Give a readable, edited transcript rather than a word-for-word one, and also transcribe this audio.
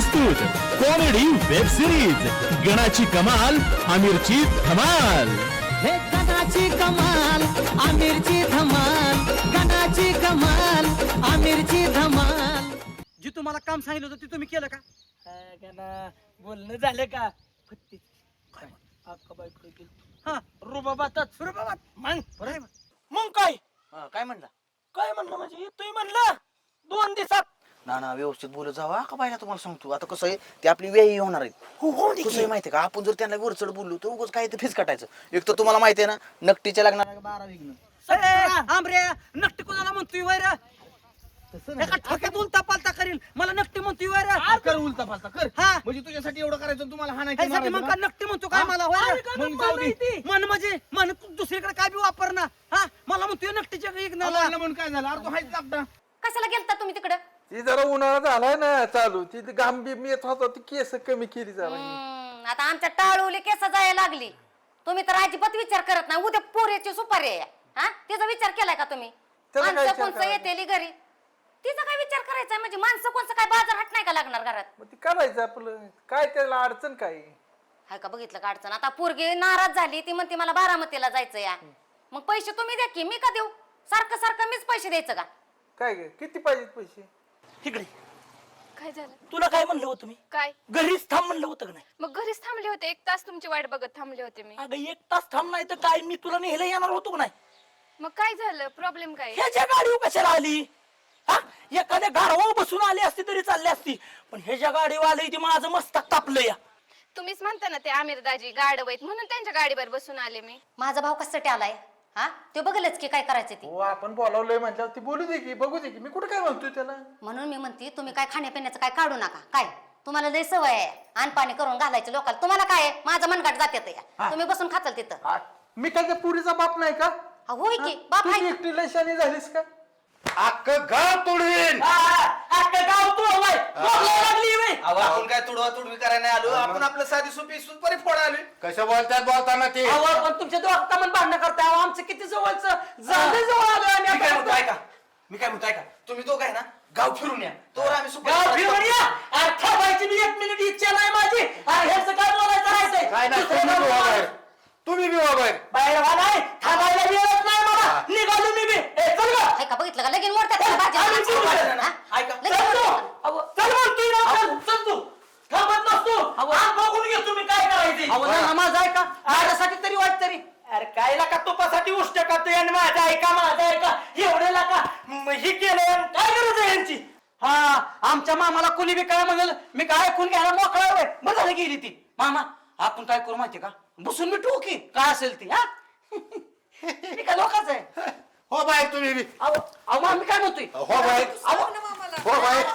प्रस्तुत comedy web series गणाची कमाल आमिरची धमाल। हे गणाची कमाल आमिरची धमाल, गणाची कमाल आमिरची धमाल। जी तुम्हाला काम सांगितलं होतं ते तुम्ही केलं का? बोलणं झालं का? फत्ती अक्का बाई गेली. हा रुबाबातच रुबाबात मग काय काय म्हणला? काय म्हणलं म्हणजे येतोय म्हणलं 2 दिवसात. ना व्यवस्थित बोलत जावा का बायला, तुम्हाला सांगतो आता कसं आहे ते आपली वेळी होणार आहे. हो कसं आहे माहितीये का, आपण जर त्यांना वरचढ बोललो तर उगाच काय ते फीस काटायचं. एक तर तुम्हाला माहिती आहे ना नकटीच्या लग्नाला 12 विघ्न. आमरे नक्टी कोणाला म्हणतोय वैर? एका ठोक्यात उलटा पालता करील, मला नक्टी म्हणतोय वैर? कर उलटा पालता कर. हा म्हणजे तुझ्यासाठी एवढं करायचं तुम्हाला हा ह्यासाठी मग का नक्टी म्हणतो काय मला वैर? मग जाऊ दे. मन म्हणजे मन दुसरीकडे काय बी वापर ना. हा मला म्हणतोय नक्टीच्या इग्नाला. म्हणून काय झालं? अरे तू हायच लागता. कशाला गेलता तुम्ही तिकडं? ती जरा उन्हाळा झालाय ना चालू, ती घाम बिम येत होता, ती केस कमी केली जरा. आता आमच्या टाळूली केस जायला लागली. तुम्ही तर अजिबात विचार करत नाही. उद्या पोऱ्याची सुपारी आहे हा, तिचा विचार केलाय का तुम्ही? त्याचा काय माणसं विचार कोणचं करायचा? येतेली घरी, तिचा काय विचार करायचा? म्हणजे माणसं कोणचं काय बाजार हाट नाही का लागणार घरात? मग ती करायचं आपलं काय, त्याला अडचण काय? हाय का बघितलं का अडचण? आता पोरगी नाराज झाली, ती म्हणते मला बारामतीला जायचं या. मग पैसे तुम्ही द्या की, मी का देऊ? सारखं सारखं मीच पैसे द्यायचं का? काय ग, किती पाहिजेत पैसे? इकडे काय झालं? तुला काय म्हणलं होतं मी? काय? घरीच थांब म्हणलं होतं का नाही? मग घरीच थांबले होते, 1 तास तुमची वाट बघत थांबले होते मी. अगं 1 तास थांब नाही तर काय, मी तुला नेहला येणार होतो का नाही? मग काय झालं? प्रॉब्लेम काय? ह्याच्या गाडीवर कशाला आली? हा, एखाद्या गाढवावर बसून आली असती तरी चालली असती, पण ह्याच्या गाडीवर आली ती माझं मस्तक तापलं या. तुम्हीच म्हणता ना ते आमिर दाजी गाडवैत, म्हणून त्यांच्या गाडीवर बसून आले मी. माझा भाऊ कशासाठी आलाय हा? ते बघलच की काय करायचं ते. हो आपण बोलावलंय म्हटल्यावर ती बोलू दे की, बघू दे की, मी कुठे काय म्हणतोय त्याला. म्हणून मी म्हणते तुम्ही काय खाण्यापिण्याचं काय काढू नका. काय तुम्हाला लय सवय आहे अनपाणी करून घालायचे लोकांना. तुम्हाला काय आहे? माझं मनगाट जाते तुम्ही बसून खाचाल तिथं. मी काय त्या पुरीचा बाप नाही का? होय की बाप तू आहे. एकटी लशानी झालीस का? अख्खं गाव तोडवीन. अख्खं गाव तुडवाय, बोलायला लागली बाई. आपण काय तुडवा तुडवी करायला नाही आलो, आपण आपलं साधी सोपी सुपारी फोडा आलोय. कसं बोलतात बोलताना ते? अहो, पण तुमच्या दोघांना पण भांडणं करताय. अहो, आमचं किती जवळचं झालं, जवळ आलोय आम्ही मी काय म्हणतो आता. ऐका, मी काय म्हणतो ऐका, तुम्ही दोघं आहे ना गाव फिरून या, तोवर आम्ही गाव फिरून या. अरे थांबायची बी 1 मिनिट इच्छा नाही माझी. अरे ह्याचं काय बोलायचं राहायचंय? काय नाही, दुसरं तुम्ही काय बी वा बोलायचं? बाहेर. तुम्ही बी वा बाहेर. बाहेर व्हा नाही, थांबायला वेळच नाही मला. निघालो मी बी. ए, चल गं. आहे का बघितलं का लगीन मोडतात त्याला आम्ही भाजी. फिरून हा? आलो ना. ऐका. लगीन चल तू. मोडतात. अहो, चल म्हणतोय ना, चल, चल तू. थांबत नसतो. हात बघून घे तुम्ही काय करायचे. अहो ना माझं आहे का? माझ्यासाठी तरी वाट तरी. अरे काय लाका तुपासाठी उष्ट करतोय आणि माझा ऐका माझा ऐका एवढे लाका ही केलं काय गरज आहे यांची? हा आमच्या मामाला कुणी बी काय म्हणलं मी काय ऐकून घ्यायला मोकळा वेळ बघायला गेली ती. मामा आपण काय करू माहितीये का, बसून मी टोकी काय असेल ती. हा मी काय लोकांच आहे. हो बाहेर तुम्ही बी. अहो अहो, मी काय म्हणतोय? हो बाहेर. हो बाहेर.